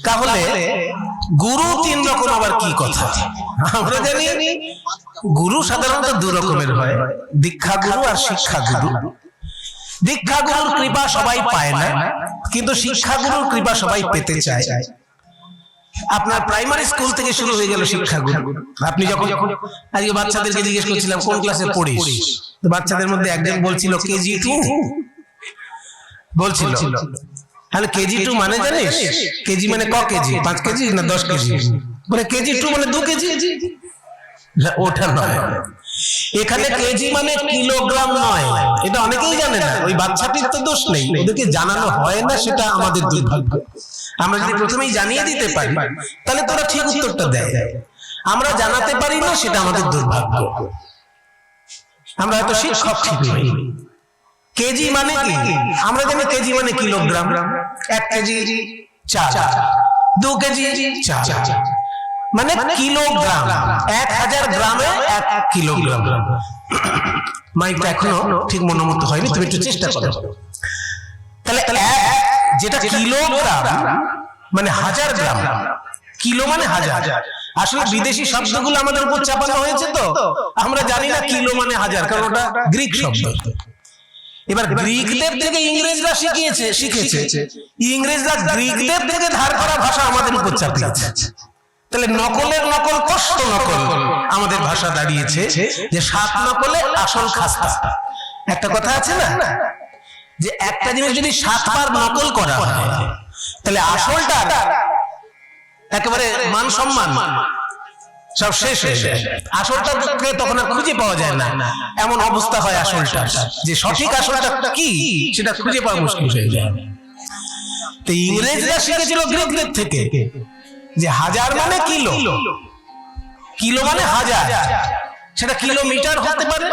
তাহলে গুরু তিন রকম আবার কি কথা? আমরা জানি গুরু সাধারণত দু রকমের হয়, দীক্ষা গুরু আর শিক্ষা গুরু। দীক্ষা গুরুর কৃপা সবাই পায় না, কিন্তু শিক্ষা গুরুর কৃপা সবাই পেতে চায়। আপনার প্রাইমারি স্কুল থেকে শুরু হয়ে গেল শিক্ষা গুরু। আপনি যখন আজকে বাচ্চাদেরকে জিজ্ঞেস করছিলাম কোন ক্লাসে পড়িস, তো বাচ্চাদের মধ্যে একজন বলছিল কেজি 2 বলছিল। তাহলে কেজি 2 মানে জানিস? কেজি মানে ক কেজি? 5 কেজি না 10 কেজি? বলে কেজি 2 মানে 2 কেজি। ওটা নয়, এখানে কেজি মানে কিলোগ্রাম নয়, এটা অনেকেই জানে না। ওই বাচ্চাটির তো দোষ নেই, ওদেরকে জানানো হয় না, সেটা আমাদের দুর্ভাগ্য। আমরা যদি প্রথমেই জানিয়ে দিতে পারি তাহলে তোরা ঠিক উত্তরটা দেয়। আমরা জানাতে পারি না, সেটা আমাদের দুর্ভাগ্য। আমরা হয়তো শিক্ষক ঠিক নই। কেজি মানে কি? আমরা জানি কেজি মানে কিলোগ্রাম। 1 কেজি চাল, 2 কেজি চাল মানে কিলোগ্রাম। 1000 গ্রামে 1 কিলোগ্রাম। মাইকটা এখনো ঠিক মনোমতো হয়নি, তুমি একটু চেষ্টা করো। তাহলে যেটা কিলোগ্রাম মানে 1000 গ্রাম, কিলো মানে 1000। আসলে বিদেশি শব্দগুলো আমাদের উপর চাপানো হয়েছে, তো আমরা জানি না কিলো মানে 1000, কারণ ওটা গ্রিক শব্দ। এবার গ্রিকদের থেকে ইংরেজরা শিখেছে, ইংরেজরা গ্রিকদের থেকে ধার করা ভাষা আমাদের উপর চাপিয়েছে। তাহলে নকলের নকল কষ্ট নকল আমাদের ভাষা দাঁড়িয়েছে যে 7 নকলে আসল খাস্তা। একটা কথা আছে না যে একটা জিনিস যদি 7 বার নকল করা হয় তাহলে আসলটা একেবারে মান সম্মান সব শেষ হয়ে যায়। আসলটাকে তখন আর খুঁজে পাওয়া যায় না, এমন অবস্থা হয় আসলটা, যে সঠিক আসলটা কি সেটা খুঁজে পাওয়া মুশকিল হয়ে যায়। তো ইংরেজরা শিখেছিল গ্রিকদের থেকে যে 1000 মানে কিলো, কিলো মানে 1000, সেটা কিলোমিটার হতে পারে,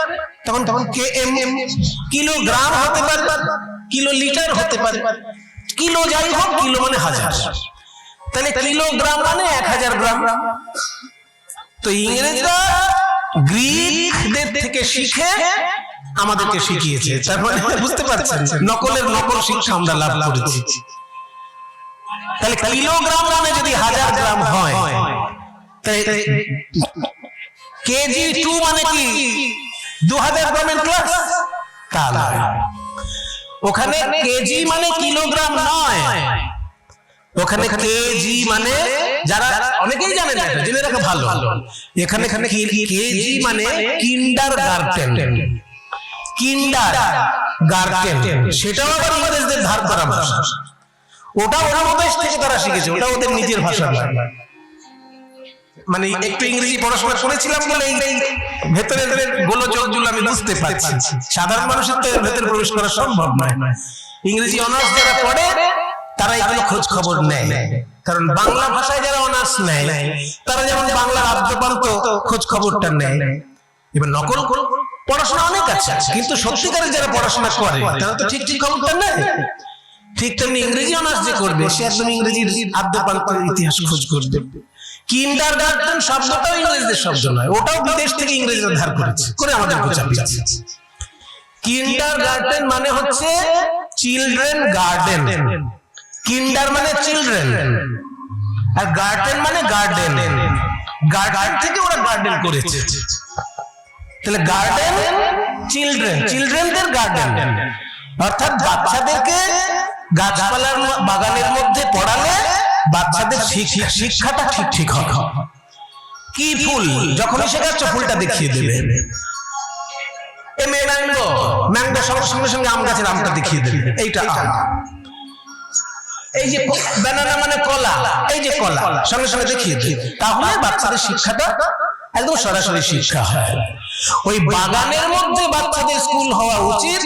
তখন কেএম, কিলোগ্রাম হতে পারে, কিলো লিটার হতে পারে, কিলো যাই হোক, কিলো মানে 1000। তাহলে কিলোগ্রাম মানে 1000 গ্রাম। তো ইংরেজরা গ্রিকদের থেকে শিখে আমাদেরকে শিখিয়েছে। তার মানে বুঝতে পারছেন, নকলের নকল শিক্ষা আমরা লাভ করেছি। তাহলে কিলোগ্রাম মানে যদি 1000 গ্রাম হয়, তাহলে কেজি 2 মানে কি 2000 গ্রামের ক্লাস? তা নয়, ওখানে কেজি মানে কিলোগ্রাম নয়, ওখানে কেজি মানে, যারা অনেকেই জানে না, জেনে রাখা ভালো, এখানে কেজি মানে কিন্ডার গার্টেন। কিন্ডার গার্টেন সেটাও আবার ইংরেজদের ধার করা ভাষা। ওটা উপদেশ থেকে তারা শিখেছে, ওটা ওদের নিজের ভাষা নয়। মানে একটু ইংরেজি পড়াশোনা করেছিলাম বলে এই ভেতরে গোলযোগগুলো আমি বুঝতে পারছি। সাধারণ মানুষের তো ভেতরে প্রবেশ করা সম্ভব নয়। ইংরেজি অনার্স যারা পড়ে তারা এগুলো খোঁজ খবর নেয়, কারণ বাংলা ভাষায় যারা অনার্স নেয় তারা যেমন বাংলা আদ্যপান্ত খোঁজ খবরটা নেয়। এবার নকল পড়াশোনা অনেক আছে, কিন্তু সত্যিকারের যারা পড়াশোনা করে তারা তো ঠিক খবরটা নেয়। ঠিক তেমনি ইংরেজি অনার্স যে করবে সে একদম ইংরেজির আদ্যপান্ত ইতিহাস খোঁজ করবে। কিন্ডার গার্ডেন শব্দটাও ইংরেজদের শব্দ নয়, ওটাও বিদেশ থেকে ইংরেজরা ধার করেছে, করে আমাদের চাপিয়েছে। কিন্ডার গার্ডেন মানে হচ্ছে চিলড্রেন গার্ডেন। কিন্ডার মানে চিলড্রেন আর গার্ডেন মানে গার্ডেন। গার্ডেন থেকে ওরা গার্ডেন করেছে। তাহলে গার্ডেন চিলড্রেন, চিলড্রেনদের গার্ডেন, অর্থাৎ বাচ্চাদেরকে গাছপালার বাগানের মধ্যে পড়ালে বাচ্চাদের শিক্ষাটা ঠিক হবে। কি ফুল যখনই শেখাচ্ছ ফুলটা দেখিয়ে দেবে, ম্যাঙ্গো, ম্যাঙ্গো সঙ্গে সঙ্গে আম গাছের আমটা দেখিয়ে দেবে, এইটা আম। এই যে ব্যানানা মানে কলা, এই যে কলা সঙ্গে সঙ্গে দেখিয়ে দেবে। তাহলে বাচ্চাদের শিক্ষাটা একদম সরাসরি শিক্ষা হয়। ওই বাগানের মধ্যে বাচ্চাদের স্কুল হওয়া উচিত,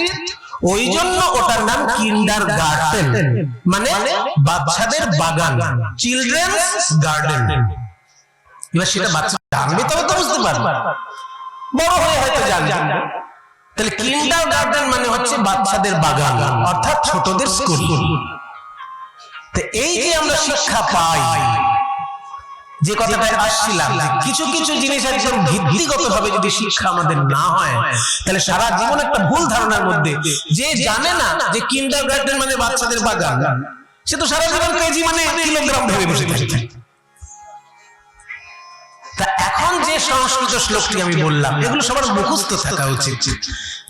ওই জন্য ওটার নাম কিন্ডার গার্ডেন, মানে বাচ্চাদের বাগান, চিলড্রেনস গার্ডেন। এবার সেটা বাচ্চা জানবে তবে তো বুঝতে পারবে, বড় হয়ে হয়তো জানবে। তাহলে কিন্ডার গার্ডেন মানে হচ্ছে বাচ্চাদের বাগান, অর্থাৎ ছোটদের স্কুল। তো এই যে আমরা শিক্ষা পাই, যে কথাটায় আসছিলাম, কিছু কিছু জিনিস একদম ভিত্তিগতভাবে যদি শিক্ষা আমাদের না হয় তাহলে সারা জীবন একটা ভুল ধারণার মধ্যে, যে জানে না যে কিন্ডারগার্টেন মানে বাচ্চাদের বাগান, সে তো সারা জীবন কেজি মানে কিলোগ্রাম ভেবে বসে থাকে। তা এখন যে সংস্কৃত শ্লোকটি আমি বললাম এগুলো সবার মুখস্থ থাকা উচিত।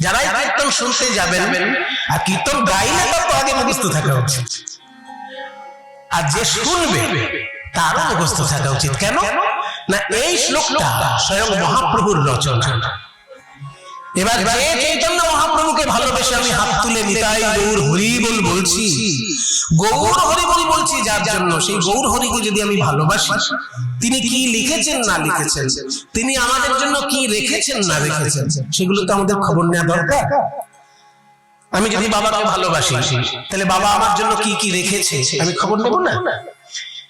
যারা কীর্তন শুনতে যাবেন আর কীর্তন গাইলে তার তো আগে মুখস্থ থাকা উচিত, আর যে শুনবে তারও মুখস্থ থাকা উচিত। কেন না, এই শ্লোকটা স্বয়ং মহাপ্রভুর রচনা। এবার যে চৈতন্য মহাপ্রভুকে ভালোবেসে আমি হাত তুলে নিতাই গৌর হরি বল বলছি, গৌর হরি বল বলছি যার জন্য, সেই গৌর হরিকে যদি আমি ভালোবাসি, তিনি কি লিখেছেন না লিখেছেন, তিনি আমাদের জন্য কি রেখেছেন না রেখেছেন, সেগুলো তো আমাদের খবর নেওয়া দরকার। আমি যদি বাবাকে ভালোবাসি তাহলে বাবা আমার জন্য কি কি রেখেছে আমি খবর নেব না?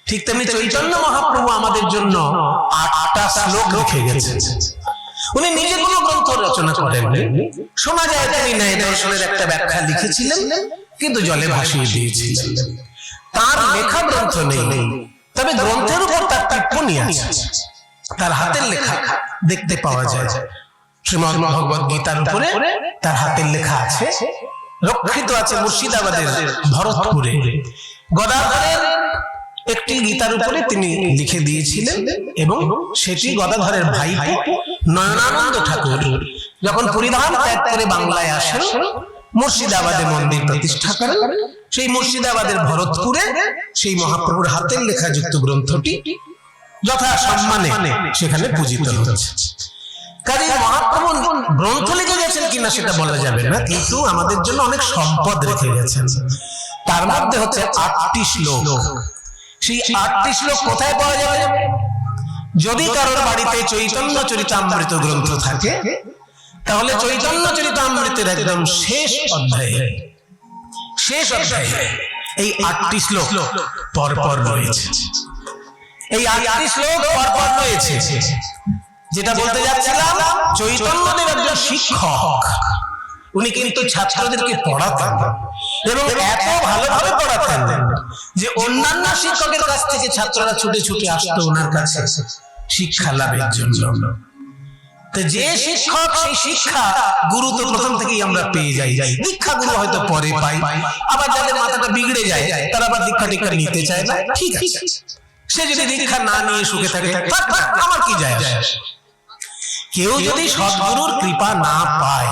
ঠিক তেমনি চৈতন্য মহাপ্রভু আমাদের জন্য 8টা শ্লোক লিখে গেছেন। উনি নিজে কোনো গ্রন্থ রচনা করেননি, শোনা যায় তিনি ন্যায় দর্শনের একটা ব্যাখ্যা লিখেছিলেন কিন্তু জলে ভাসিয়ে দিয়েছিলেন। তার লেখা গ্রন্থ নেই, তবে গ্রন্থের উপর তার টিপ্পনী আছে, তার হাতের লেখা দেখতে পাওয়া যায়। শ্রীমদ্ ভগবদ গীতার উপরে তার হাতের লেখা আছে, রক্ষিত আছে মুর্শিদাবাদের ভরতপুরে। গদাধরের একটি গীতার উপরে তিনি লিখে দিয়েছিলেন এবং সেটি গদাধরের ভাইপো নয়নানন্দ ঠাকুর যখন পরিধান ত্যাগ করে বাংলায় আসেন, মুর্শিদাবাদে মন্দির প্রতিষ্ঠা করেন। সেই মুর্শিদাবাদের ভরতপুরে সেই মহাপ্রভুর হাতের লেখা যুক্ত গ্রন্থটি যথা সম্মানে সেখানে পূজিত হচ্ছে। কাজে মহাপ্রভু গ্রন্থ লিখে গেছেন কিনা সেটা বলা যাবে না, কিন্তু আমাদের জন্য অনেক সম্পদ রেখে গেছেন। তার মধ্যে হচ্ছে 8টি শ্লোক। সেই 8টি শ্লোক কোথায় পাওয়া যাবে? যদি কারোর বাড়িতে চৈতন্য চরিতামৃত গ্রন্থ থাকে তাহলে চৈতন্য চরিতামৃতের একদম শেষ অধ্যায়ে এই 8টি শ্লোক পরপর রয়েছে। এই 8টি শ্লোক পরপর রয়েছে। যেটা বলতে যাচ্ছিলাম, চৈতন্যদেব একজন শিক্ষক, উনি কিন্তু ছাত্রদেরকে পড়াতেন এবং এত ভালোভাবে পড়াতেন যে অন্যান্য শিক্ষকের কাছ থেকে ছাত্ররা ছুটে ছুটে আসতো ওনার কাছে শিক্ষা লাভের জন্য। তো যে শিক্ষক সেই শিক্ষা গুরু তো প্রথম থেকেই আমরা পেয়ে যাই। দীক্ষা গুরু হয়তো পরে পাই, আবার যাদের মাথাটা বিগড়ে যায় তারা আবার দীক্ষা টিক্ষা নিতে চায় না। ঠিক আছে, সে যদি দীক্ষা না নিয়ে সুখে থাকে আমার কি যায়? কেউ যদি সদ্গুরুর কৃপা না পায়,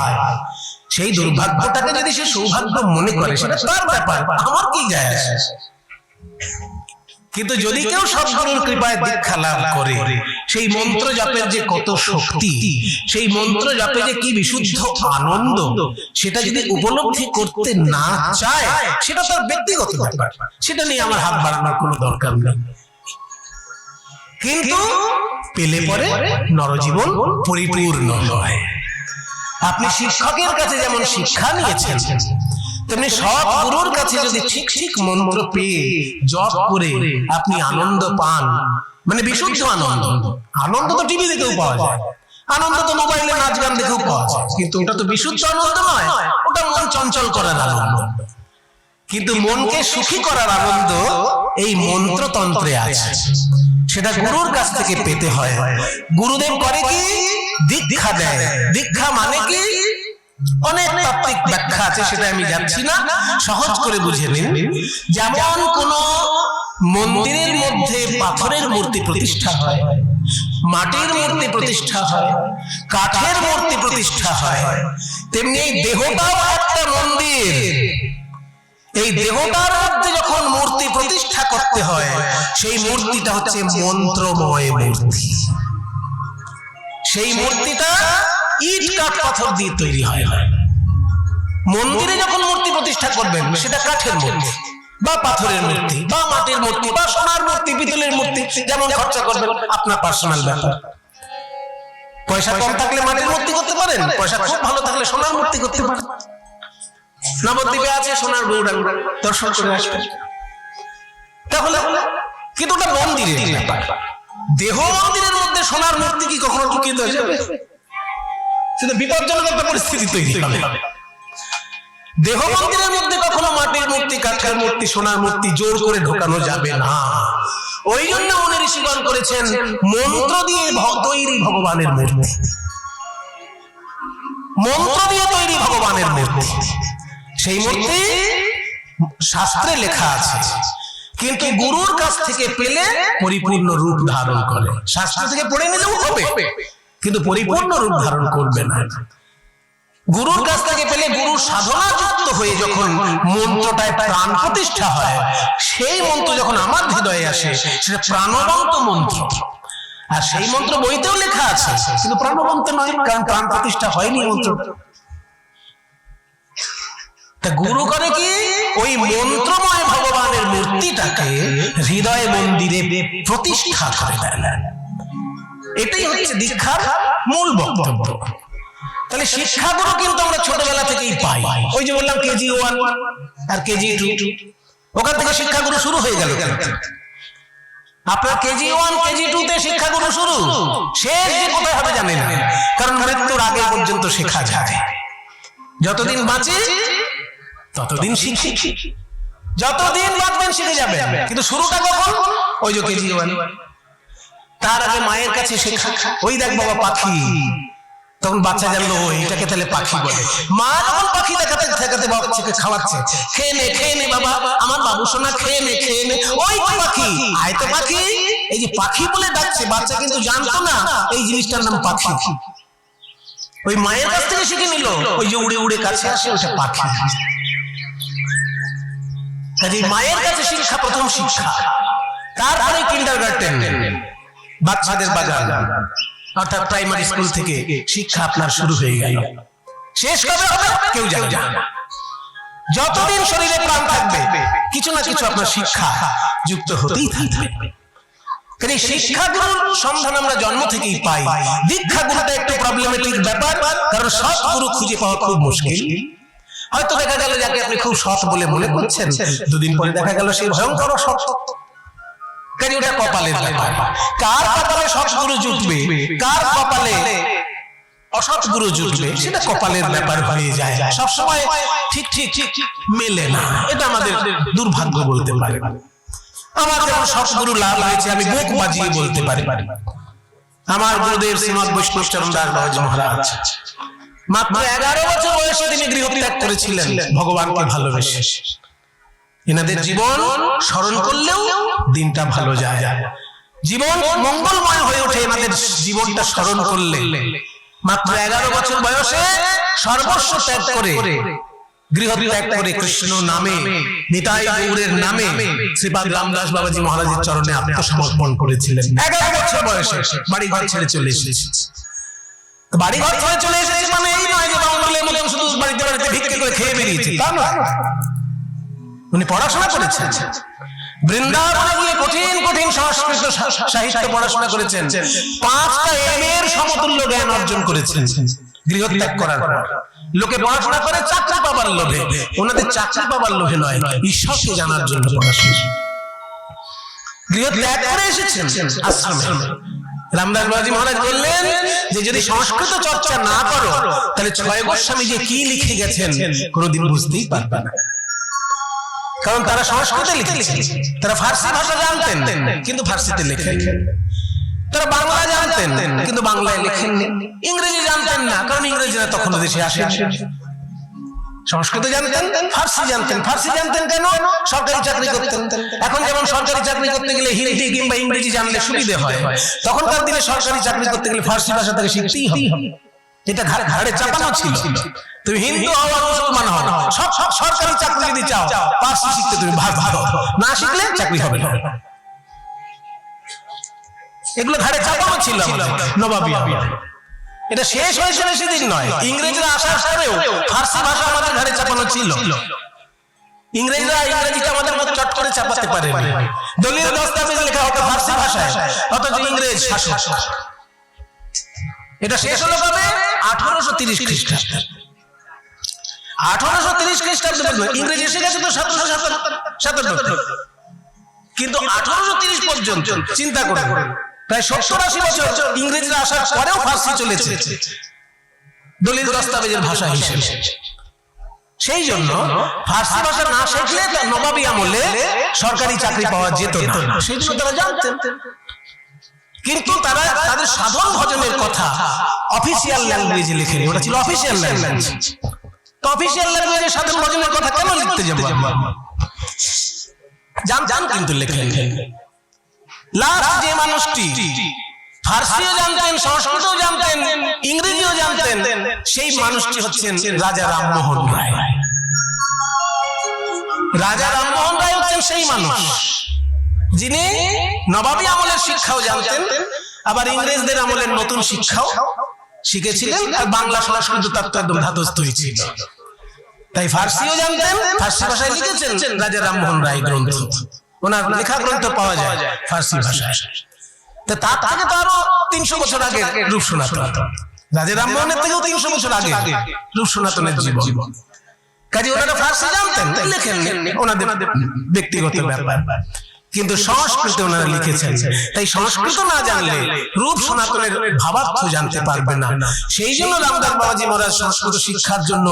সেই দুর্ভাগ্যটাকে যদি সে সৌভাগ্য মনে করে সেটা তার ব্যাপার, আমার কি যায় আসে? কিন্তু যদি কেউ সদ্গুরুর কৃপায় দীক্ষা লাভ করে, সেই মন্ত্র জপের যে কত শক্তি, সেই মন্ত্র জপে যে কি বিশুদ্ধ আনন্দ, সেটা যদি উপলব্ধি করতে না চায় সেটা তার ব্যক্তিগত ব্যাপার, সেটা নিয়ে আমার হাত বাড়ানোর কোনো দরকার নেই। কিন্তু পেলে পরে নরজীবন পরিপূর্ণ হয়। আপনি শিক্ষকের কাছে যেমন শিক্ষা নিয়েছেন, তেমনি সব গুরুর কাছে যদি ঠিক ঠিক মন্ত্র পেয়ে জপ করে আপনি আনন্দ পান, মানে বিশুদ্ধ আনন্দ। আনন্দ তো টিভি দেখেও পাওয়া যায়, আনন্দ তো মোবাইলে নাচ গান দেখেও পাওয়া যায়, কিন্তু ওটা তো বিশুদ্ধ আনন্দ নয়, ওটা মন চঞ্চল করার আনন্দ। কিন্তু মনকে সুখী করার আনন্দ এই মন্ত্রতন্ত্রে আছে, সেটা গুরুর কাছ থেকে পেতে হয়। গুরুদেব করে কি? দীক্ষা দেয়। দীক্ষা মানে কি? অনেক তাত্ত্বিক ব্যাখ্যা আছে, সেটা আমি যাচ্ছি না, সহজ করে বুঝে নিন। যেমন কোন মন্দিরের মধ্যে পাথরের মূর্তি প্রতিষ্ঠা হয়, মাটির মূর্তি প্রতিষ্ঠা হয়, কাঠের মূর্তি প্রতিষ্ঠা হয়, তেমনি এই দেহটাও একটা মন্দির। এই দেহটার মধ্যে যখন মূর্তি প্রতিষ্ঠা করতে হয়, সেই মূর্তিটা হচ্ছে মন্ত্রময় মূর্তি। সেই মূর্তিটা ইট কাঠ পাথর দিয়ে তৈরি হয়। মন্দিরে যখন মূর্তি প্রতিষ্ঠা করবেন সেটা কাঠের মূর্তি বা পাথরের মূর্তি বা মাটির মূর্তি বা সোনার মূর্তি, পিতলের মূর্তি, যেমন খরচা করবেন আপনার পার্সোনাল ব্যাপার। পয়সা কম থাকলে মাটির মূর্তি করতে পারেন, পয়সা খুব ভালো থাকলে সোনার মূর্তি করতে পারেন। নবদ্বীপে আছে সোনার গৌরাঙ্গ, দর্শন করে আসবেন। তাহলে কিন্তু ওটা মন্দিরের ব্যাপার। দেহ মন্দিরের মধ্যে সোনার মূর্তি কি কখনো ঢুকিয়ে দেওয়া যাবে? সেটা বিপজ্জনক একটা পরিস্থিতি তৈরি হবে। দেহ মন্দিরের মধ্যে কখনো মাটির মূর্তি, কাঠের মূর্তি, সোনার মূর্তি জোর করে ঢোকানো যাবে না। ওই জন্য মনে ঋষিগণ করেছেন মন্ত্র দিয়ে তৈরি ভগবানের মূর্তি, মন্ত্র দিয়ে তৈরি ভগবানের মূর্তি। সেই মূর্তি শাস্ত্রে লেখা আছে, কিন্তু গুরুর কাছ থেকে পেলে পরিপূর্ণ রূপ ধারণ করে। শাস্ত্র থেকে পড়ে নিলেও হবে, কিন্তু পরিপূর্ণ রূপ ধারণ করবে না। গুরুর কাছ থেকে পেলে গুরুর সাধনা যুক্ত হয়ে যখন মন্ত্রটায় প্রাণ প্রতিষ্ঠা হয়, সেই মন্ত্র যখন আমার হৃদয়ে আসে সেটা প্রাণবন্ত মন্ত্র। আর সেই মন্ত্র বইতেও লেখা আছে, কিন্তু প্রাণবন্ত নয়, কারণ প্রাণ প্রতিষ্ঠা হয়নি মন্ত্র। তা গুরু করে কি, ওই মন্ত্রময় ভগবানের মূর্তিটাকে হৃদয় মন্দিরে প্রতিষ্ঠা করে দেয়। এটাই হচ্ছে দীক্ষার মূল বক্তব্য। তাহলে শিক্ষাগুলো কিন্তু আমরা ছোটবেলা থেকেই পাই। ওই যে বললাম কেজি 1 আর কেজি 2, ওখান থেকে শিক্ষাগুলো শুরু হয়ে গেল। আপনার কেজি 1 কেজি 2 তে শিক্ষাগুলো শুরু, শেষ যে কোথায় হবে জানেন না, কারণ মৃত্যুর আগে পর্যন্ত শেখা যায়। যতদিন বাঁচে ততদিন শিখি, যতদিন বাঁচবেন শিখে যাবেন, কিন্তু শুরুটা কখন? ওই যে কেজি 1। তার আগে মায়ের কাছে শেখা। ওই দেখ বাবা পাখি, তখন বাচ্চা জানলো এটাকে তাহলে পাখি বলে। মা যখন পাখি দেখাতে দেখাতে বাচ্চাকে খাওয়াচ্ছে, খেয়ে নে বাবা, আমার বাবু সোনা, খেয়ে নে, ওই তো পাখি, আয় তো পাখি। এই যে পাখি বলে ডাকছে, বাচ্চা কিন্তু জানতো না এই জিনিসটার নাম পাখি। ওই মায়ের কাছ থেকে শিখে নিল, ওই যে উড়ে উড়ে কাছে আসে ওটা পাখি। কাজে মায়ের কাছে শিক্ষা প্রথম শিক্ষা, তারপরে কিন্ডারগার্টেন, বাচ্চাদের বাগান, অর্থাৎ প্রাইমারি স্কুল থেকে শিক্ষা আপনার শুরু হয়ে গেল। শেষ কবে হবে কেউ জানে না। যতদিন শরীরে প্রাণ থাকবে কিছু না কিছু আপনার শিক্ষা যুক্ত হতেই থাকবে। কারণ শিক্ষাগুলোর সন্ধান আমরা জন্ম থেকেই পাই। দীক্ষাগুলোটা একটু প্রবলেমেটিক ব্যাপার, কারণ সৎ গুরু খুঁজে পাওয়া খুব মুশকিল। হয়তো দেখা গেল যাকে আপনি খুব সৎ বলে মনে করছেন, দুদিন পরে দেখা গেল সেই ভয়ঙ্কর অসৎ। কাজে ওটা কপালের ব্যাপার। কার কপালে সৎ গুরু জুটবে, কার কপালে অসৎ গুরু জুটবে, সেটা কপালের ব্যাপার হয়ে যায়। সবসময় ঠিক মেলে না, এটা আমাদের দুর্ভাগ্য বলতে পারি। আমার যেমন সৎ গুরু লাভ হয়েছে, আমি বুক বাজিয়ে বলতে পারি। আমার গুরুদেব শ্রীমৎ বৈষ্ণব চরণ দাস বাবাজি মহারাজ মাত্র 11 বছর বয়সে তিনি গৃহত্যাগ করেছিলেন ভগবানকে ভালোবেসে। এনাদের জীবন স্মরণ করলেও দিনটা ভালো যায়, জীবন মঙ্গলময় হয়ে ওঠে এনাদের জীবনটা স্মরণ করলে। মাত্র 11 বছর বয়সে সর্বস্ব ত্যাগ করে, গৃহত্যাগ করে কৃষ্ণ নামে, নিতাই গৌরের নামে শ্রীপাদ রামদাস বাবাজি মহারাজের চরণে আত্মসমর্পণ করেছিলেন। 11 বছর বয়সে বাড়ি ঘর ছেড়ে চলে এসেছে। বাড়ি ঘর ছেড়ে চলে এসেছে মানে এই নয় যে বাঙালির মতন শুধু বাড়িতে বাড়িতে ভিক্ষে করে খেয়ে বেরিয়েছে, তা নয়। উনি পড়াশোনা করেছেন, বৃন্দাবনে গিয়ে কঠিন সংস্কৃত সাহিত্য পড়াশোনা করেছেন। 5টা এমএ এর সমতুল্য জ্ঞান অর্জন করেছেন গৃহত্যাগ করার পর। লোকে পড়াশোনা করে চাকরি পাবার লোভে, ওনাদের চাকরি পাবার লোভে নয়, ঈশ্বরকে জানার জন্য পড়াশোনা। গৃহত্যাগ করে এসেছেন আশ্রমে। রামদাস বাবাজি মহারাজ বললেন যে যদি সংস্কৃত চর্চা না করো তাহলে 6 গোস্বামী যে কি লিখে গেছেন কোনোদিন বুঝতেই পারবে না। কারণ তারা সংস্কৃতে লিখেছেন, তারা ফার্সি ভাষা জানতেন কিন্তু ফার্সিতে লেখেন, তারা বাংলা জানতেন কিন্তু বাংলায় লেখেননি, ইংরেজি জানতেন না কারণ ইংরেজিরা তখন দেশে আসেন। সংস্কৃত জানতেন, ফার্সি জানতেন। ফার্সি জানতেন কেন? সরকারি চাকরি করতেন। এখন যেমন সরকারি চাকরি করতে গেলে হিন্দি কিংবা ইংরেজি জানলে সুবিধে হয়, তখনকার দিনে সরকারি চাকরি করতে গেলে ফার্সি ভাষা থেকে শিখতেই হবে। এটা ঘাড়ে চাপানো ছিল। তুমি হিন্দু হও আর মুসলমান হও, সব সরকারি চাকরি যদি চাও ফার্সি শিখতে তুমি ভালো, না শিখলে চাকরি হবে না। এগুলো ঘাড়ে চাপানো ছিল নবাবী। এটা শেষ হয়েছে সেদিন নয়, ইংরেজরা আসার পরেও ফার্সি ভাষা আমাদের ঘাড়ে চাপানো ছিল। ইংরেজরা ইংরেজিটা আমাদের মধ্যে চট করে চাপাতে পারে। দলীয় দস্তাবেজ লেখা হতো ফার্সি ভাষায়, অথচ ইংরেজ শাসক। এটা শেষ হলো কবে? 1830 খ্রিস্টাব্দে। 1830 খ্রিস্টাব্দে ইংরেজ এসে গেছে তো 1757, কিন্তু 1830 পর্যন্ত চিন্তা করে প্রায় 70-80 বছর ইংরেজরা আসার পরেও ফার্সি চলেছে দলিল দস্তাবেজের ভাষা হিসেবে। সেই জন্য ফার্সি ভাষা না শিখলে নবাবী আমলে সরকারি চাকরি পাওয়া যেত না, সেই জন্য তারা জানতেন। কিন্তু তারা তাদের সাধন ভজনের কথা অফিসিয়াল ল্যাঙ্গুয়েজে লিখেনি, ওটা ছিল অফিসিয়াল ল্যাঙ্গুয়েজ। তো অফিসিয়াল ল্যাঙ্গুয়েজে সাধন ভজনের কথা কেন লিখতে যাবো? জানতেন কিন্তু লেখেন। লাস্ট যে মানুষটি ফার্সিও জানতেন, সংস্কৃতও জানতেন, ইংরেজিও জানতেন, সেই মানুষটি হচ্ছেন রাজা রামমোহন রায়। রাজা রামমোহন রায় হচ্ছেন সেই মানুষ যিনি নবাবী আমলের শিক্ষাও জানতেন, আবার ইংরেজদের আমলের নতুন শিক্ষাও শিখেছিলেন, আর বাংলা সংস্কৃত তত্ত্ব একদম ধাতস্থ হয়েছিল। তাই ফার্সিও জানতেন, ফার্সি ভাষায় লিখেছেন রাজা রামমোহন রায় গ্রন্থ। ওনার লেখা গ্রন্থ পাওয়া যায় ফার্সি ভাষায়। তার থেকে তো আরো 300 বছর আগে রূপ সনাতন, রাজা রামমোহনের থেকেও 300 বছর আগে রূপ সনাতনের জীবন। কাজে ওনারা ফার্সি জানতেন, লেখেন ওনাদের ব্যক্তিগত ব্যাপার, কিন্তু সংস্কৃত ওনারা লিখেছেন। তাই সংস্কৃত না জানলে রূপ সনাতনের ভাবার্থ জানতে পারবে না। সেই জন্য রামদাস বাবাজি মহারাজ সংস্কৃত শিক্ষার জন্য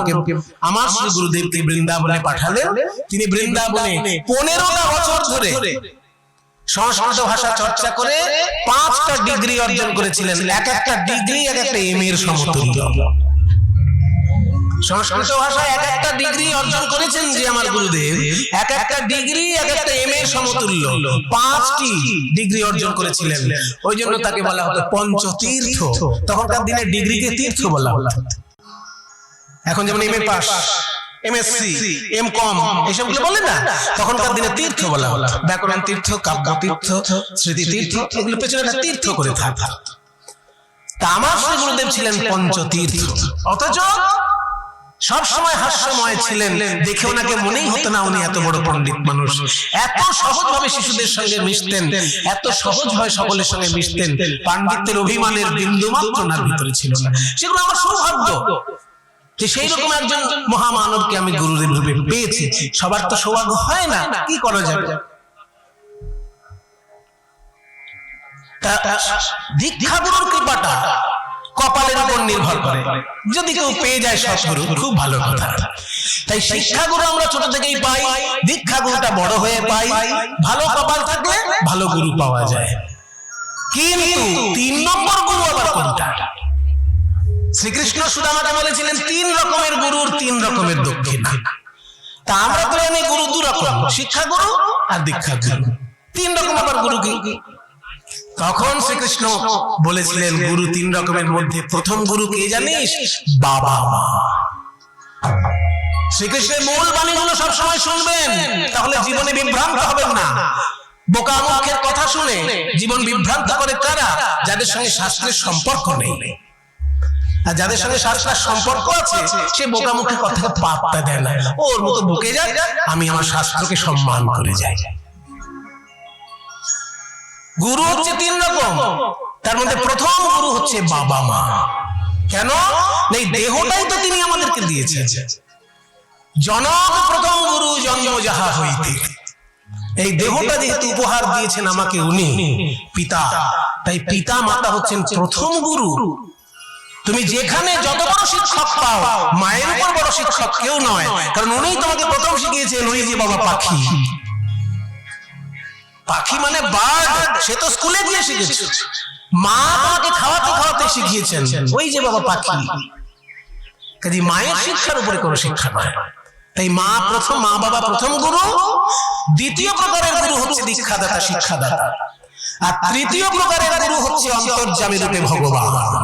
আমার শ্রী গুরুদেবকে বৃন্দাবনে পাঠালেন। তিনি বৃন্দাবনে 15টা বছর ধরে সংস্কৃত ভাষা চর্চা করে 5টা ডিগ্রি অর্জন করেছিলেন। এক একটা ডিগ্রি এক একটা এম এর সমতুল্য। সংস্কৃত ভাষায় এক একটা ডিগ্রি অর্জন করেছেন যে আমার গুরুদেব, এক একটা ডিগ্রি এক একটা এম এর সমতুল্য। 5টি ডিগ্রি অর্জন করেছিলেন। ওই জন্য তাকে বলা হতো পঞ্চতীর্থ। তখনকার দিনে ডিগ্রিকে তীর্থ বলা হতো। এখন যেমন M A pass, MSc, MCom এসবগুলো বলে না, তখনকার দিনে তীর্থ বলা হতো। ব্যাকরণ তীর্থ, কাব্য তীর্থ, স্মৃতি তীর্থ, এগুলো পেছনে একটা তীর্থ করে থাকতো। তা আমার শ্রী গুরুদেব ছিলেন পঞ্চতীর্থ, অথচ সব সময় হাস্যময় ছিলেন। দেখে ওনাকে মনেই হতো না উনি এত বড় পণ্ডিত মানুষ। এত সহজভাবে শিশুদের সঙ্গে মিশতেন, এত সহজভাবে সকলের সঙ্গে মিশতেন। পাণ্ডিত্যের অভিমানের বিন্দু মাত্র ওনার ভিতরে ছিল না। সেগুলো আমার সৌভাগ্য যে সেই রকম একজন মহামানবকে আমি গুরুদেব রূপে পেয়েছি। সবার তো সৌভাগ্য হয় না, কি করা যাবে। দীক্ষা গুরুর কৃপাটা কপালের উপর নির্ভর করে। যদি কেউ পেয়ে যায় সৎগুরু, খুব ভালো কথা। তাই শিক্ষাগুরু আমরা ছোট থেকেই পাই, দীক্ষা গুরুটা বড় হয়ে পাই। ভালো কপাল থাকলে ভালো গুরু পাওয়া যায়। কিন্তু 3 নম্বর গুরু আবার কোনটা? শ্রীকৃষ্ণ সুদামাকে বলেছিলেন 3 রকমের গুরুর 3 রকমের দক্ষিণা। তা আমরা তো জানি গুরু 2 রকম, শিক্ষা গুরু আর দীক্ষা গুরু। 3 রকম আবার গুরু কি? তখন শ্রীকৃষ্ণ বলেছিলেন গুরু 3 রকমের মধ্যে প্রথম গুরু কে জানিস? বাবা মা। শ্রীকৃষ্ণের মূল বাণীগুলো সবসময় শুনবেন, তাহলে জীবনে বিভ্রান্ত হবেন না। বোকা মুখের কথা শুনে জীবন বিভ্রান্ত করে কারা? যাদের সঙ্গে শাস্ত্রের সম্পর্ক নেই। আর যাদের সঙ্গে শাস্ত্রের সম্পর্ক আছে সে বোকা মুখের কথা পাত্তা দেয় না। ওর মতো বকে যায়, আমি আমার শাস্ত্রকে সম্মান করে যাই। গুরু হচ্ছে 3 রকম, তার মধ্যে প্রথম গুরু হচ্ছে বাবা মা। কেন? এই দেহটাই তো তিনি আমাদেরকে দিয়েছেন। জনক প্রথম গুরু জন্ম যাহা হইতে। এই দেহটা যেহেতু উপহার দিয়েছেন আমাকে উনি পিতা, তাই পিতা মাতা হচ্ছেন প্রথম গুরু। তুমি যেখানে যত বড় শিক্ষক পাও, মায়ের উপর বড় শিক্ষক কেউ নয়, কারণ উনিই তোমাকে প্রথম শিখিয়েছেন। ওই যে বাবা পাখি, পাখি মানে বার্ড, সে তো স্কুলে গিয়ে শিখেছে। মা তাকে খাওয়াতে খাওয়াতে শিখিয়েছেন, ওই যে বাবা পাখি। কাজে মায়ের শিক্ষার উপরে কোনো শিক্ষা নয়। তাই মা বাবা প্রথম গুরু। দ্বিতীয় প্রকারের গুরু হচ্ছে দীক্ষাদাতা, শিক্ষাদাতা। আর তৃতীয় প্রকারের গুরু হচ্ছে অন্তর্যামী রূপে ভগবান।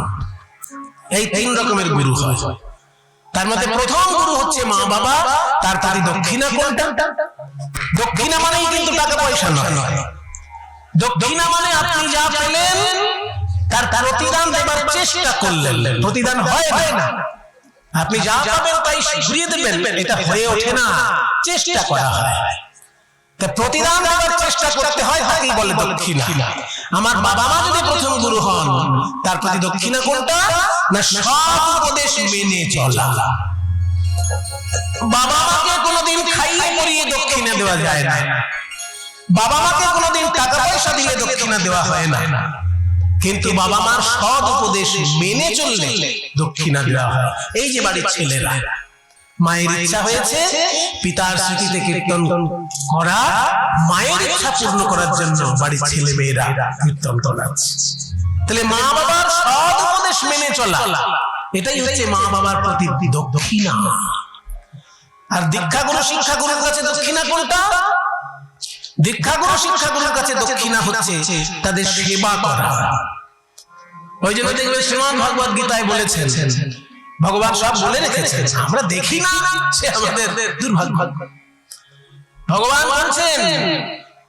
এই 3 রকমের গুরু হয়। তার মধ্যে প্রথম গুরু হচ্ছে মা বাবা। তার দক্ষিণা কোনটা? দক্ষিণা মানেই কিন্তু টাকা পয়সা নয়। দক্ষিণা মানে আপনি যা পেলেন তার প্রতিদান দেবার চেষ্টা করলেন। প্রতিদান হয় না, আপনি যা পাবেন তাই ঘুরিয়ে দেবেন, এটা হয়ে ওঠে না, চেষ্টা করা হয়। তা প্রতিদান দেবার চেষ্টা করতে হয়, তাকেই বলে দক্ষিণা। আমার বাবা মা যদি প্রথম গুরু হন, তার প্রতি দক্ষিণা কোনটা? না সৎ উপদেশ মেনে চলা। বাবা মাকে কোনোদিন খাইয়ে পরিয়ে দক্ষিণা দেওয়া যায় না। বাবা মাকে কোনোদিন টাকা পয়সা দিলে দক্ষিণা দেওয়া হয় না। কিন্তু বাবা মার সৎ উপদেশ মেনে চললে দক্ষিণা দেওয়া হয়। এই যে বাড়ির ছেলেরা, মায়ের ইচ্ছা হয়েছে পিতার স্মৃতিতে কীর্তন করা, মায়ের ইচ্ছা পূর্ণ করার জন্য বাড়ির ছেলে মেয়েরা কীর্তন করাচ্ছে। তাহলে মা বাবার সৎ উপদেশ মেনে চলা, এটাই হচ্ছে মা বাবার প্রতি দক্ষিণা। আর দীক্ষাগুরু শিক্ষাগুরুর কাছে দক্ষিণা কোনটা? দীক্ষাগুরু শিক্ষাগুরুর কাছে দক্ষিণা হচ্ছে তাদের সেবা করা। ওই জন্য দেখবে শ্রীমদ্ ভগবদ গীতায় বলেছেন, ভগবান সব বলে রেখেছেন, আমরা দেখি না, সে আমাদের দুর্ভাগ্য। ভগবান বলছেন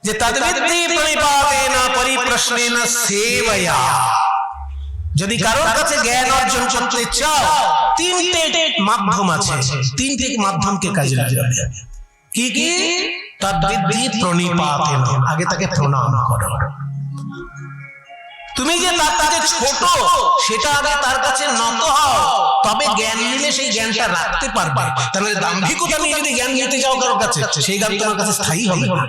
যে তদ্বিদ্ধি প্রণিপাতেন পরিপ্রশ্নেন সেবয়া। যদি কারোর কাছে জ্ঞান অর্জন করতে চাও, তিনটে মাধ্যম আছে, তিনটে মাধ্যমকে কাজে লাগাবে। কি কি? তদ্বিদ্ধি প্রণিপাতেন, আগে তাকে প্রণাম করো। তুমি যে তার কাছে ছোট, সেটা আগে তার কাছে নত হও, তবে জ্ঞান নিলে সেই জ্ঞানটা রাখতে পারবে। তাহলে দাম্ভিকতা নিয়ে যদি জ্ঞান নিতে যাও কারোর কাছে, সেই জ্ঞান তোমার কাছে স্থায়ী হবে না।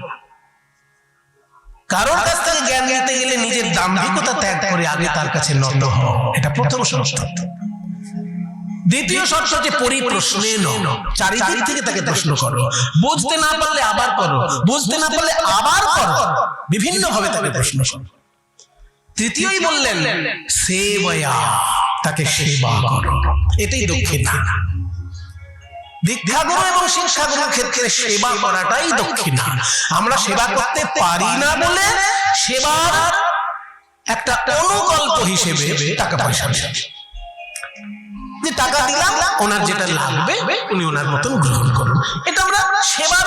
কারোর কাছ থেকে জ্ঞান নিতে গেলে নিজের দাম্ভিকতা ত্যাগ করে আগে তার কাছে নত হও, এটা প্রথম শর্ত। দ্বিতীয় শর্ত হচ্ছে পরিপ্রশ্নেন, চারিদিক থেকে তাকে প্রশ্ন করো। বুঝতে না পারলে আবার করো, বুঝতে না পারলে আবার করো, বিভিন্ন ভাবে তাকে প্রশ্ন করো। তৃতীয়ই বললেন সেবয়া, তাকে সেবা করো, এটাই দক্ষিণা। দীক্ষাগুরু এবং শিক্ষাগুরুর ক্ষেত্রে সেবা করাটাই দক্ষিণা। আমরা সেবা করতে পারি না বলে সেবার একটা অনুকল্প হিসেবে টাকা পয়সা দেয়, যে টাকা দিলাম, ওনার যেটা লাগবে উনি ওনার মতন গ্রহণ করুন। এটা আমরা সেবার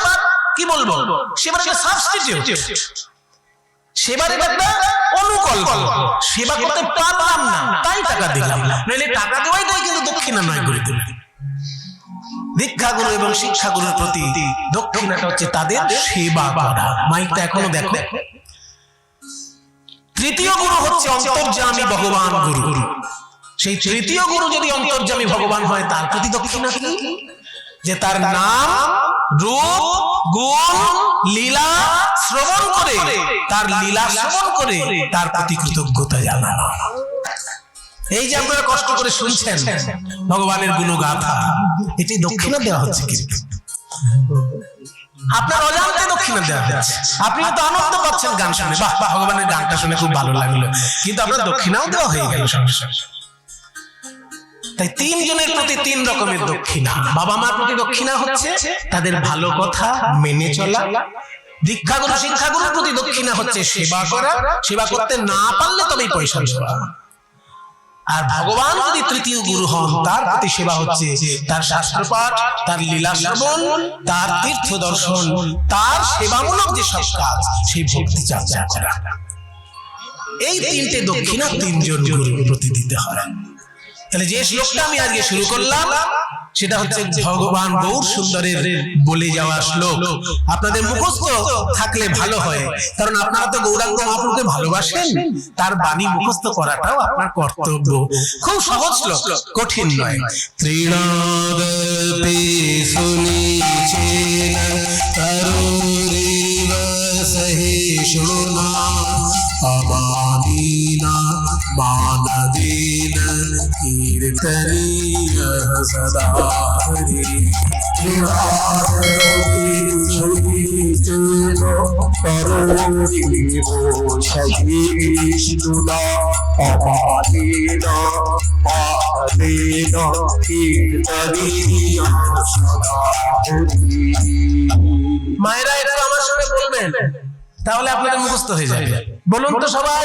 কি বলবো, সেবার একটা সাবস্টিটিউট, সেবার একটা অনুকল্প। সেবা করতে পারলাম না তাই টাকা দিলাম, নইলে টাকা দেওয়াইটাই কিন্তু দক্ষিণা নয় করে দেবে। দীক্ষাগুরু এবং শিক্ষাগুরুর প্রতি দক্ষিণাটা হচ্ছে তাদের সেবা করা। মাইকটা এখনো দেখো। তৃতীয় গুরু হচ্ছে অন্তর্যামী ভগবান গুরু। সেই তৃতীয় গুরু যদি অন্তর্যামী ভগবান হয়, তার প্রতি দক্ষিণা কি? যে তার নাম, রূপ, গুণ, লীলা শ্রবণ করে, তার লীলা শ্রবণ করে তার প্রতি কৃতজ্ঞতা জানানো। এই যে আপনারা কষ্ট করে শুনছেন ভগবানের গুণগাথা, এটি দক্ষিণা দেওয়া হচ্ছে। কি আপনার অজান্তে দক্ষিণা দেওয়া হচ্ছে। আপনি তো আনন্দ পাচ্ছেন গান শুনে, বাহ ভগবানের গানটা শুনে খুব ভালো লাগলো, কিন্তু আপনার দক্ষিণাও দেওয়া হয়ে গেল সঙ্গে সঙ্গে। তাই তিনজনের প্রতি তিন রকমের দক্ষিণা। বাবা মার প্রতি দক্ষিণা হচ্ছে তাদের ভালো কথা মেনে চলা। দীক্ষাগুরু শিক্ষাগুরুর প্রতি দক্ষিণা হচ্ছে সেবা করা, সেবা করতে না পারলে তবেই পয়সা দেওয়া। আর ভগবান যদি তৃতীয় গুরু হন, তার প্রতি সেবা হচ্ছে তার শাস্ত্রপাঠ, তার লীলা শ্রবণ, তার তীর্থ দর্শন, তার সেবামূলক যে সব কাজ, সেই ভক্তি চর্চা করা। এই তিনটে দক্ষিণা তিনজন গুরুর প্রতি দিতে হয়। তাহলে যে শ্লোকটা আমি আজকে শুরু করলাম, সেটা হচ্ছে ভগবান গৌর সুন্দরের বলে যাওয়া শ্লোক। আপনাদের মুখস্থ থাকলে ভালো হয়, কারণ আপনারা তো গৌরাঙ্গ মহাপ্রভুকে ভালোবাসেন, তার বাণী মুখস্থ করাটাও আপনার কর্তব্য। খুব সহজ শ্লোক, কঠিন নয়। ত্রিনাদপি সুনিচেন তরুরিব সহিষ্ণুনা অমানীনা মানদেন কীর্তনীয় সদা হরি। মায়েরা একটু আমার সঙ্গে বলবেন, তাহলে আপনাদের মুখস্থ হয়ে যাবে। বলুন তো সবাই,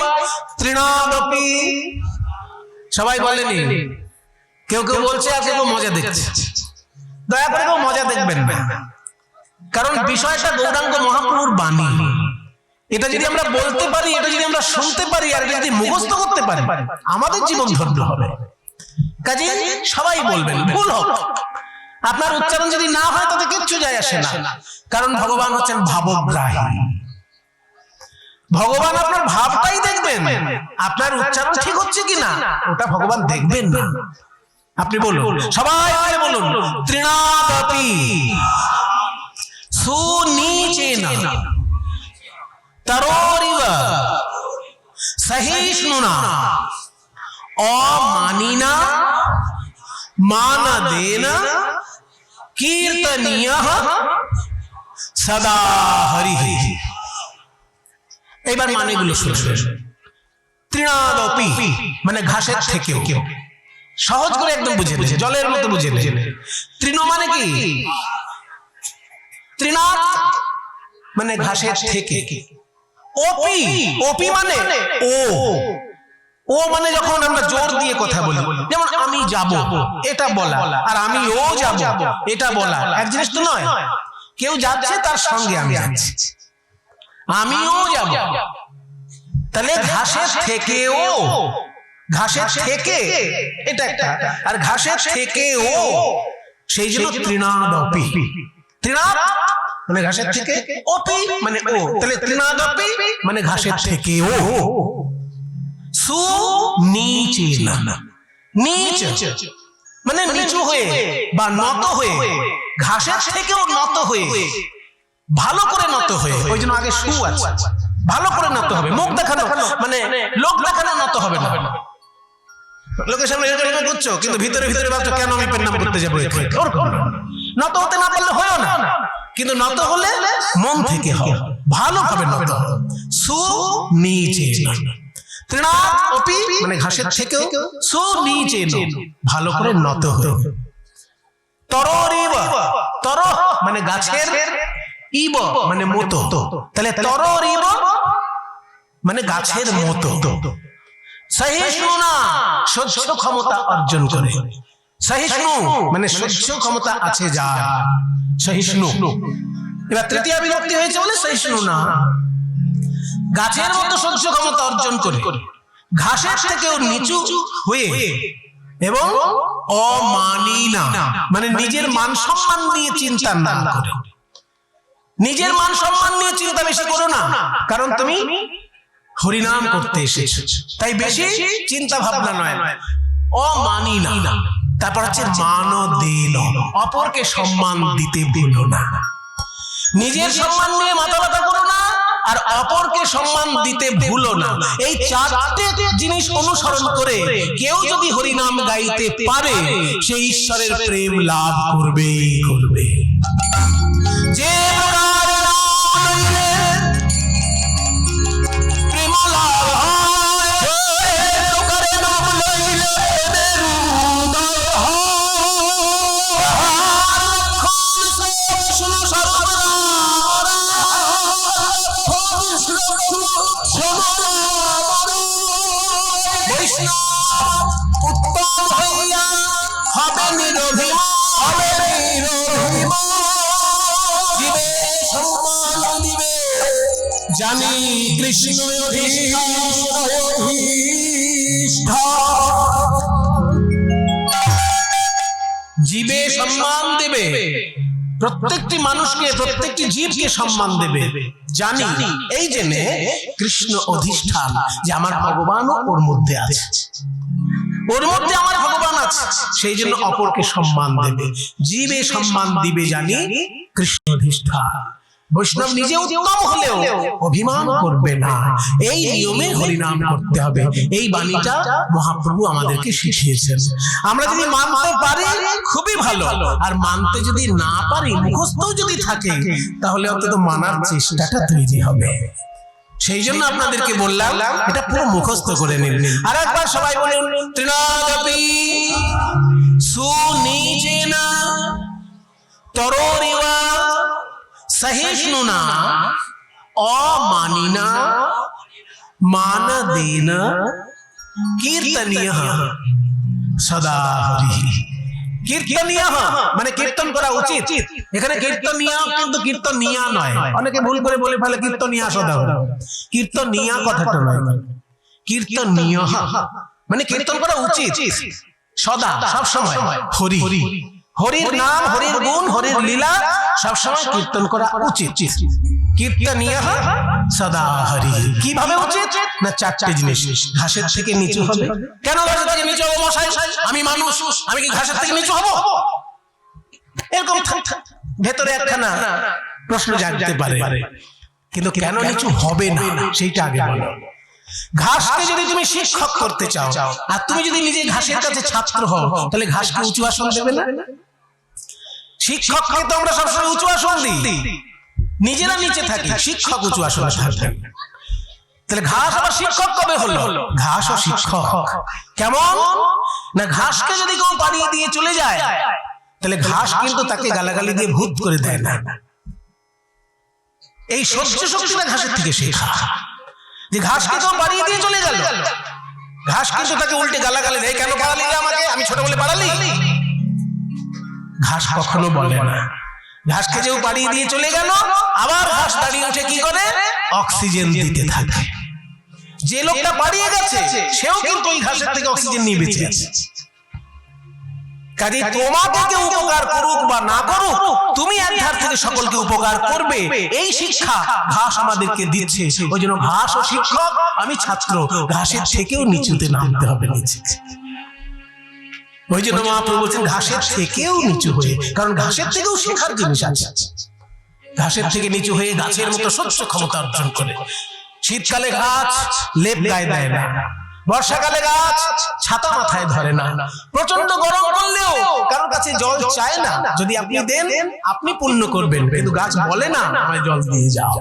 তৃণাদপি। সবাই বলেনি, কেউ কেউ বলছে আর কেউ মজা দেখছে। দয়া করে কেউ মজা দেখবেন না, কারণ বিষয়টা গৌরাঙ্গ মহাপ্রভুর বাণী। এটা যদি আমরা বলতে পারি, এটা যদি আমরা শুনতে পারি, আর এটা যদি মুখস্থ করতে পারি, আমাদের জীবন ধন্য হবে। কাজে সবাই বলবেন, ভুল হোক, আপনার উচ্চারণ যদি না হয় তাতে কিচ্ছু যায় আসে না, কারণ ভগবান হচ্ছেন ভাবগ্রাহী। ভগবান আপনার ভাবটাই দেখবেন, আপনার উচ্চারণ ঠিক হচ্ছে কিনা ওটা ভগবান দেখবেন না। আপনি বলুন, সবাই বলুন, তৃণাদপি সুনিচেন তরোরিব সহিষ্ণুনা অমানিনা মানদেন কীর্তনীয়ঃ সদা হরিঃ। এইবার মানেগুলো শুনবেন। তৃণাদপি মানে ঘাসের থেকেও, সহজ করে একদম বুঝে নেন, জলের মতো বুঝে নেন। তৃণ মানে কি? তৃণাৎ মানে ঘাসের থেকে। ওপি, ওপি মানে ও মানে যখন আমরা জোর দিয়ে কথা বলি, যেমন আমি যাব এটা বলা, আর আমি ও যাব এটা বলা এক জিনিস তো নয়। কেউ যাচ্ছে তার সঙ্গে আমি যাচ্ছি, আমিও যাব। তাহলে ঘাসের থেকে ও, ঘাসের থেকে এটা একটা, আর ঘাসের থেকে ও, সেই জন্য তৃণাদপি। তৃণাদ মানে ঘাসের থেকে, অপি মানে ও, তাহলে তৃণাদপি মানে ঘাসের থেকে ও। সু নিচে না, নিচ মানে নিচু হয়ে বা নত হয়ে, ঘাসের থেকেও নত হয়ে, ভালো করে নত হয়ে, ওই জন্য আগে সু আছে, ভালো করে নত হবে। মুখ দেখানো মানে লোক দেখানো নত হবে না। লোকের সামনে এরকম করছো কিন্তু ভিতরে ভিতরে ভাবছো কেন আমি পেন নাম করতে যাবো। নত হতে না পারলে হয়ও না, কিন্তু নত হলে মন থেকে হয়, ভালোভাবে নত। সু নিচে না, তৃণাদপি মানে ঘাসের থেকেও, সু নিচে ভালো করে নত হয়ে। তররিব, তর মানে গাছের, ইব মানে মতো, তাহলে তররিব মানে গাছের মতো। সহিষ্ণু না সহ্য ক্ষমতা অর্জন করে, সহিষ্ণু মানে সহ্য ক্ষমতা আছে যা, সহিষ্ণু। এবার তৃতীয় বিভক্তি হয়েছে বলে সহিষ্ণু না, গাছের মতো সহ্য ক্ষমতা অর্জন করে, ঘাসের থেকেও নিচু হয়ে, এবং অমানি না মানে নিজের মান সম্মান নিয়ে চিন্তা না করে। নিজের মান সম্মান নিয়ে চিন্তা বেশি করো না, কারণ তুমি হরিনাম করতে এসেছো, তাই বেশি চিন্তা ভাবনা নয়। অমানি না, তারপর হচ্ছে মানদেন, অপরকে সম্মান দিতে ভুলো না। নিজের সম্মান নিয়ে মাথা ব্যথা করো না, আর অপরকে সম্মান দিতে ভুলো না। এই চারটে জিনিস অনুসরণ করে কেউ যদি হরিনাম গাইতে পারে, সে ঈশ্বরের প্রেম লাভ করবে করবে। যে উত্তম হইয়া হবে জীবে সম্মান দিবে, জানি কৃষ্ণ জীবে সম্মান দেবে, প্রত্যেকটি মানুষকে, প্রত্যেকটি জীবকে সম্মান দেবে, জানি এই জেনে কৃষ্ণ অধিষ্ঠান, যে আমার ভগবানও ওর মধ্যে আছে, ওর মধ্যে আমার ভগবান আছে, সেই জন্য অপরকে সম্মান দেবে। জীবে সম্মান দিবে জানি কৃষ্ণ অধিষ্ঠান। বৈষ্ণব নিজে উত্তম হলেও অভিমান করবে না, এই নিয়মে হরিনাম করতে হবে। এই বাণীটা মহাপ্রভু আমাদেরকে শিখিয়েছেন। আমরা যদি মানতে পারি খুবই ভালো, আর মানতে যদি না পারি, মুখস্থ যদি থাকে, তাহলে অন্তত মানার চেষ্টাটা তৈরি হবে। সেই জন্য আপনাদেরকে বললাম এটা পুরো মুখস্থ করে নিন। আর একবার সবাই বলুন, তৃণাদপি সুনিচেন তরোরিবা সহিষ্ণুনা অমানিনা মানদেন কীর্তনীয়ঃ সদা হরিঃ। কীর্তনীয়ঃ মানে কীর্তন করা উচিত। এখানে কীর্তনীয় কিন্তু কীর্তনীয়া নয়, অনেকে ভুল করে বলে ফেলে কীর্তনীয়া সদা হরি। কীর্তনীয়া কথাটা নয়, কীর্তনীয়ঃ মানে কীর্তন করা উচিত সদা, সব সময় হরি, হরির নাম, হরির গুণ, হরির লীলা সব সময় কীর্তন করা উচিত। কীর্তনীয়ঃ সদা হরি। কিভাবে উচিত না, চারটে জিনিস। ঘাসের থেকে নিচু হবে। কেন ঘাসের থেকে নিচু হবে মশাই? আমি মানুষ, আমি কি ঘাসের থেকে নিচু হব? এরকম ভেতরে একখানা প্রশ্ন জাগতে পারে, কিন্তু কেন নিচু হবে না সেইটা আগে বলো। ঘাসকে যদি তুমি শিক্ষক করতে চাও, আর তুমি যদি নিজে ঘাসের কাছে ছাত্র হও, তাহলে ঘাসকে উঁচু আসন দেবে না? শিক্ষককে তো আমরা সবসময় উঁচু আসন দিই, নিজেরা নিচে থাকি, শিক্ষক উঁচু আসনে থাকবেন। তাহলে ঘাস আবার শিক্ষক কবে হলো? ঘাস ও শিক্ষক কেমন না, ঘাসকে যদি কেউ পাড়িয়ে দিয়ে চলে যায়, তাহলে ঘাস কিন্তু তাকে গালাগালি দিয়ে ভূত করে দেয় না। এই সহ্য শক্তিটা ঘাসের থেকে শেখা। যে ঘাসকে তো বাড়িয়ে দিয়ে চলে গেল, ঘাস কিন্তু তাকে উল্টে গালাগালি দেয়, কেন পাড়ালি রে আমাকে, আমি ছোট বলে পাড়ালি? ঘাস কখনো বলে না। ঘাসকে যেও বাড়িয়ে দিয়ে চলে গেল, আবার ঘাস দাঁড়িয়ে উঠে কি করে? অক্সিজেন দিতে থাকে। যে লোকটা বাড়িয়ে গেছে সেও কিন্তু ওই ঘাসের থেকে অক্সিজেন নিয়ে বেঁচে আছে। কাজে তোমাকে কেউ উপকার করুক বা না করুক, তুমি এক ধার থেকে সকলকে উপকার করবে, এই শিক্ষা ঘাস আমাদেরকে দিচ্ছে। ওই জন্য ঘাস ও শিক্ষক, আমি ছাত্র, ঘাসের থেকেও নিচুতে নামতে হবে নিচে। ওই জন্য মহাপ্রভু বলছেন ঘাসের থেকেও নিচু হয়ে, কারণ ঘাসের থেকেও শেখার জিনিস আছে। ঘাসের থেকে নিচু হয়ে গাছের মতো সহ্য ক্ষমতা অর্জন করে। শীতকালে গাছ লেপ গায়ে দেয় না, বর্ষাকালে গাছ ছাতা মাথায় ধরে না, প্রচন্ড গরম করলেও কারোর কাছে জল চায় না। যদি আপনি দেন আপনি পূর্ণ করবেন, কিন্তু গাছ বলে না আমায় জল দিয়ে যাও।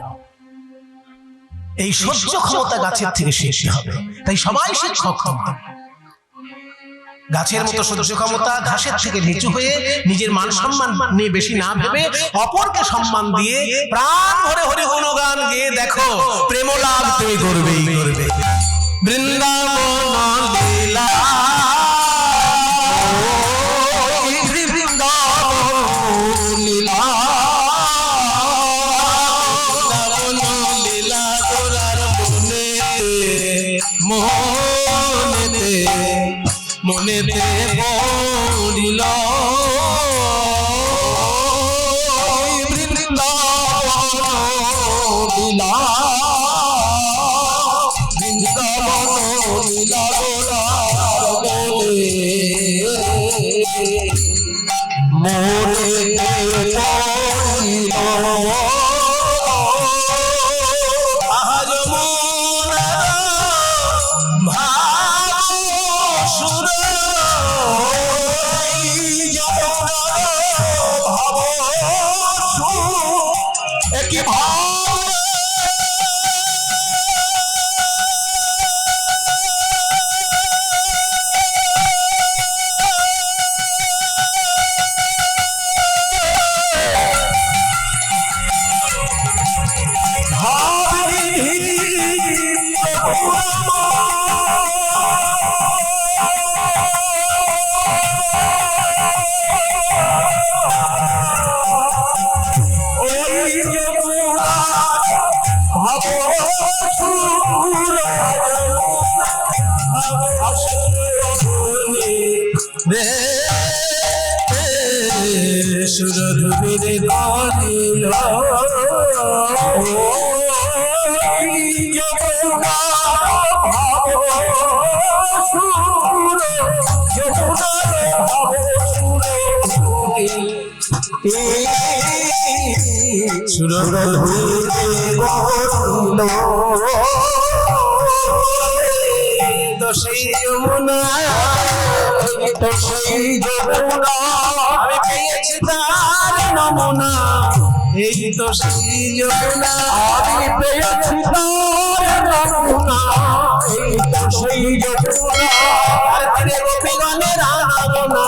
এই সহ্য ক্ষমতা গাছের থেকে শিখতে হবে। তাই সবাই শিক্ষক হবে। গাছের মতো সহ্য ক্ষমতা, ঘাসের থেকে নিচু হয়ে নিজের মান সম্মান নিয়ে বেশি না ভেবে অপরকে সম্মান দিয়ে প্রাণ ভরে হরি গুণগান গেয়ে দেখো, প্রেম লাভ তুমি করবেই করবে। বৃন্দাবন লীলা, বৃন্দাবন লীলা, বৃন্দাবন লীলা তোরার মনেতে মনেতে পড়িল। বৃন্দাবন লীলা, বৃন্দাবন লীলা মনেতে পড়িল। আজ মনে ভাবসুর একই ভাব সুরধুরে করিল তো সেই যমুনা, তো সেই যমুনা আমি পেয়েছি তার নমুনা। এই তো সেই যমুনা আমি পেয়েছি তার নমুনা। এই তো সেই যমুনা গোপীগণের আনাগোনা।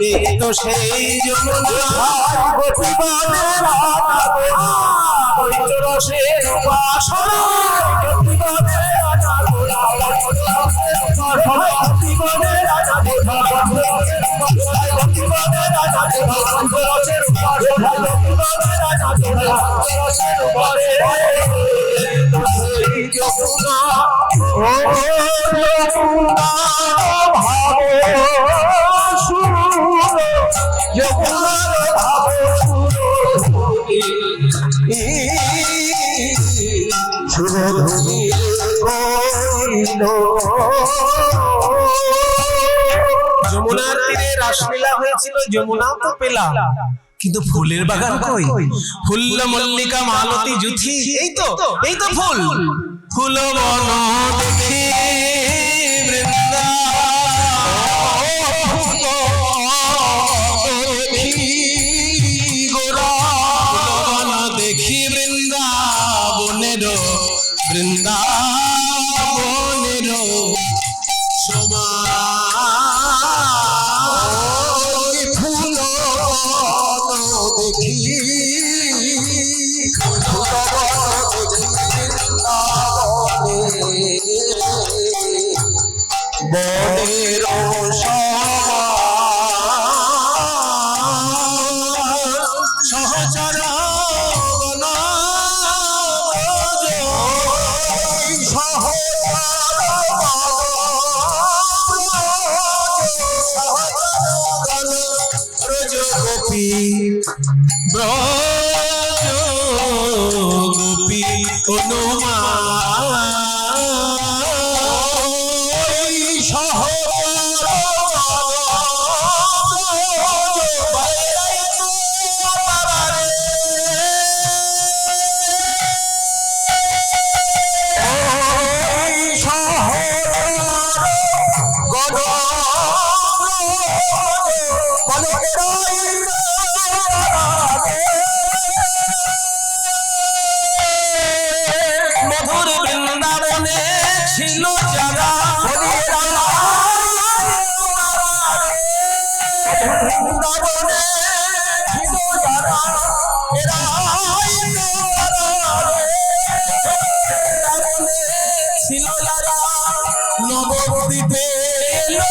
এই তো সেই যমুনা গোপীগণের আনাগোনা। রসের বাসনা গোপীগণের আনাগোনা। গোপীগণের আনাগোনা, গোপীগণের আনাগোনা, রসের বাসনা গোপীগণের আনাগোনা। রসের বাসনা সেই যমুনা, ও যমুনা ভাব সুর, যমুনার ভাব সুরধুরে করিল। যমুনার তীরে রাসলীলা হয়েছিল, যমুনা তো পেলাম, কিন্তু ফুলের বাগান কই? ফুল মল্লিকা মালতী জুথি, এই তো ফুল। ফুল বন দেখি দেখি বৃন্দাবনের বৃন্দাবনের সমান ফুল দেখি বনের সহচর গণ গোপী ব্রজ গোপী মধুর বৃন্দাবনে ছিল যারা বৃন্দাবনে ছিল যারা এরা ছিল যারা নবদ্বীপে এলো